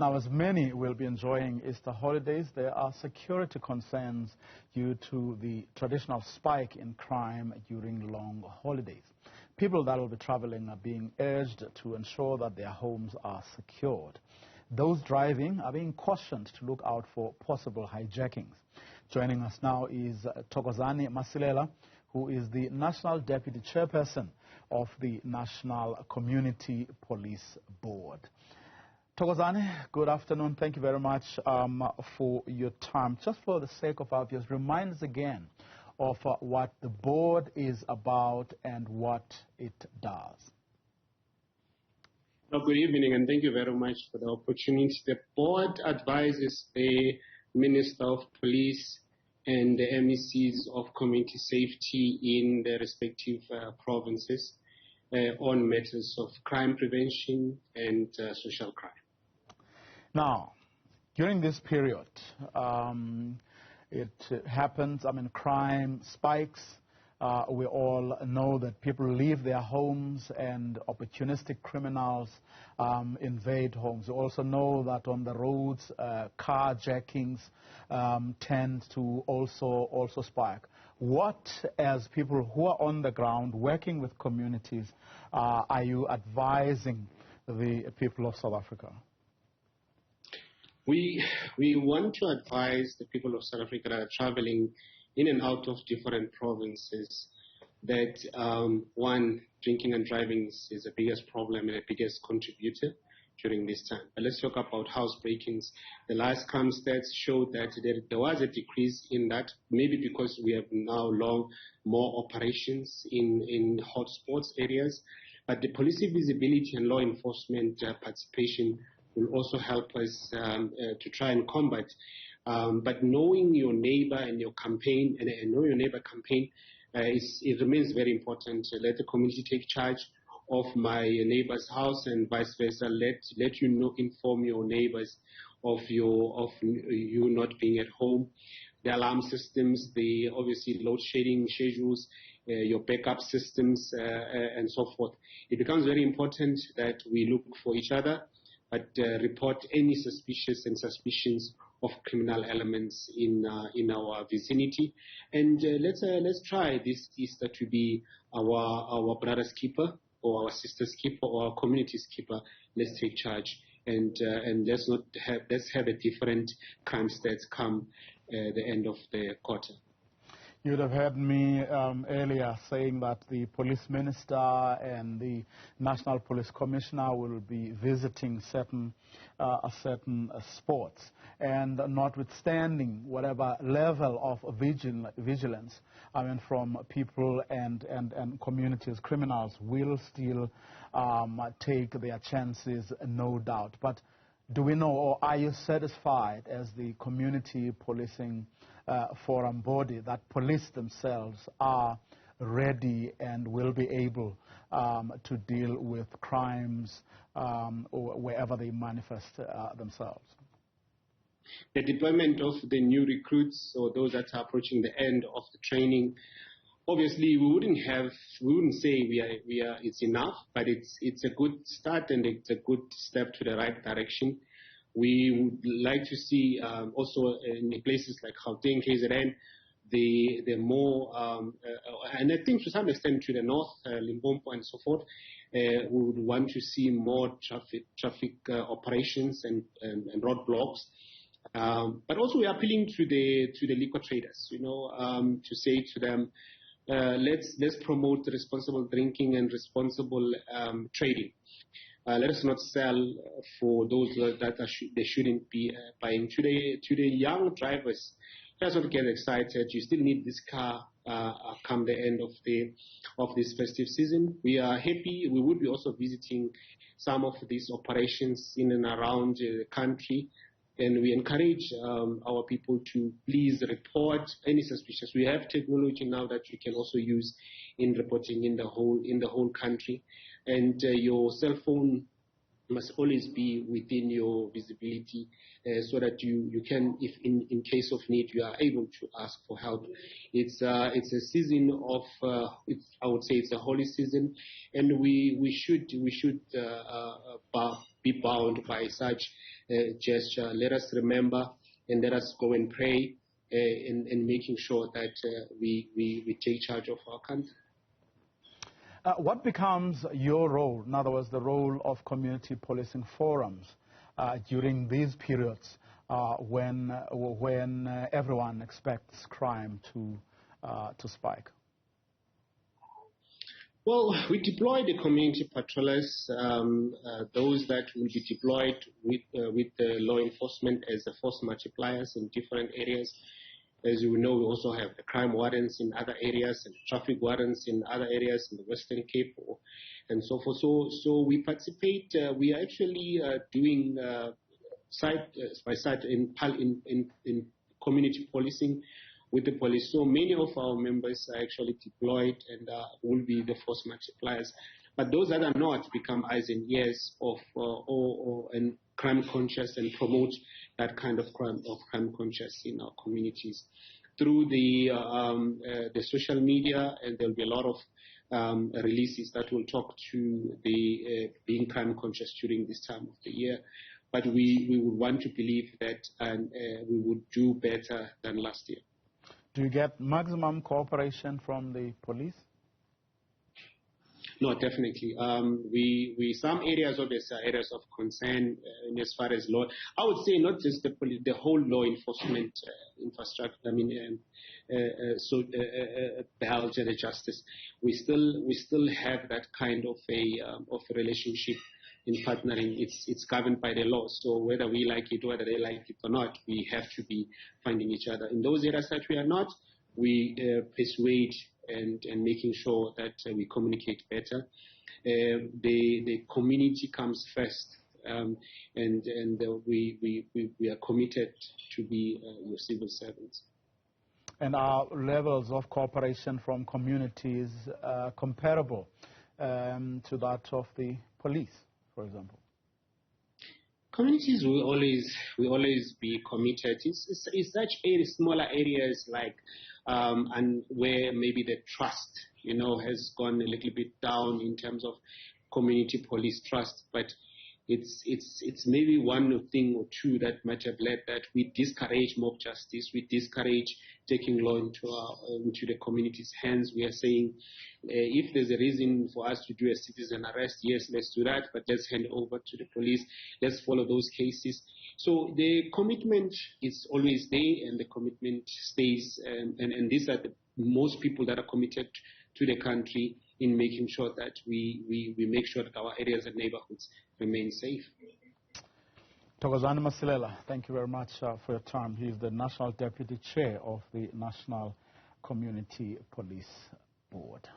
Now, as many will be enjoying Easter holidays, there are security concerns due to the traditional spike in crime during long holidays. People that will be traveling are being urged to ensure that their homes are secured. Those driving are being cautioned to look out for possible hijackings. Joining us now is Thokozani Masilela, who is the National Deputy Chairperson of the National Community Police Board. Thokozani, good afternoon. Thank you very much for your time. Just for the sake of our viewers, remind us again of what the board is about and what it does. Well, good evening, and thank you very much for the opportunity. The board advises the Minister of Police and the MECs of Community Safety in the respective provinces on matters of crime prevention and social crime. Now, during this period, it happens, crime spikes. We all know that people leave their homes and opportunistic criminals invade homes. We also know that on the roads, carjackings tend to also spike. What, as people who are on the ground working with communities, are you advising the people of South Africa? We want to advise the people of South Africa that are traveling in and out of different provinces that, one, drinking and driving is the biggest problem and the biggest contributor during this time. But let's talk about house breakings. The last crime stats showed that there was a decrease in that, maybe because we have now more operations in hotspots areas. But the police visibility and law enforcement participation will also help us to try and combat. But knowing your neighbor and your campaign, and know your neighbor campaign, it remains very important. Let the community take charge of my neighbor's house and vice versa. Let you know, inform your neighbors of you not being at home. The alarm systems, the obviously load shedding schedules, your backup systems, and so forth. It becomes very important that we look for each other, but report any suspicions of criminal elements in our vicinity, and let's try this Easter to be our brother's keeper or our sister's keeper or our community's keeper. Let's take charge and let's have a different crime stats come the end of the quarter. You'd have heard me earlier saying that the police minister and the National Police Commissioner will be visiting certain sports. And notwithstanding whatever level of vigilance, from people and communities, criminals will still take their chances, no doubt. But do we know, or are you satisfied as the community policing forum body that police themselves are ready and will be able to deal with crimes or wherever they manifest themselves? The deployment of the new recruits or those that are approaching the end of the training, obviously we wouldn't say it's enough, but it's a good start and it's a good step to the right direction. We would like to see also in places like Gauteng, KZN, the more, and I think to some extent to the north, Limpopo and so forth, we would want to see more traffic operations and roadblocks. But also we are appealing to the liquor traders, to say to them, let's promote responsible drinking and responsible trading. Let us not sell for those that they shouldn't be buying. To the young drivers, let's not get excited. You still need this car come the end of this festive season. We are happy. We would be also visiting some of these operations in and around the country. And we encourage our people to please report any suspicions. We have technology now that you can also use in reporting in the whole country. And your cell phone must always be within your visibility so that you can, if in case of need, you are able to ask for help. It's a season of, I would say it's a holy season, and we should be bound by such gesture. Let us remember and let us go and pray in making sure that we take charge of our country. What becomes your role, in other words, the role of community policing forums during these periods when everyone expects crime to spike? Well, we deploy the community patrollers, those that will be deployed with the law enforcement as the force multipliers in different areas. As you know, we also have the crime wardens in other areas and traffic wardens in other areas in the Western Cape and so forth. So we participate. We are actually doing side by side in community policing with the police. So many of our members are actually deployed and will be the force multipliers. But those that are not become eyes and ears of and crime conscious and promote that kind of crime conscious in our communities through the social media, and there'll be a lot of releases that will talk to the being crime conscious during this time of the year. But we would want to believe that we would do better than last year. Do you get maximum cooperation from the police? No, definitely. We some areas obviously are areas of concern as far as law. I would say not just the police, the whole law enforcement infrastructure. I mean, belt and justice. We still have that kind of a relationship in partnering. It's governed by the law. So whether we like it, whether they like it or not, we have to be finding each other. In those areas that we are not, we persuade and making sure that we communicate better. The community comes first, and we are committed to be your civil servants. And are levels of cooperation from communities comparable to that of the police, for example? Communities will always be committed. It's such smaller areas like and where maybe the trust, has gone a little bit down in terms of community police trust. But it's maybe one thing or two that might have led that we discourage mob justice. We discourage taking law into the community's hands. We are saying if there's a reason for us to do a citizen arrest, yes, let's do that, but let's hand over to the police. Let's follow those cases. So the commitment is always there, and the commitment stays. And these are the most people that are committed to the country in making sure that we make sure that our areas and neighborhoods remain safe. Thokozani Masilela, thank you very much for your time. He is the National Deputy Chair of the National Community Police Board.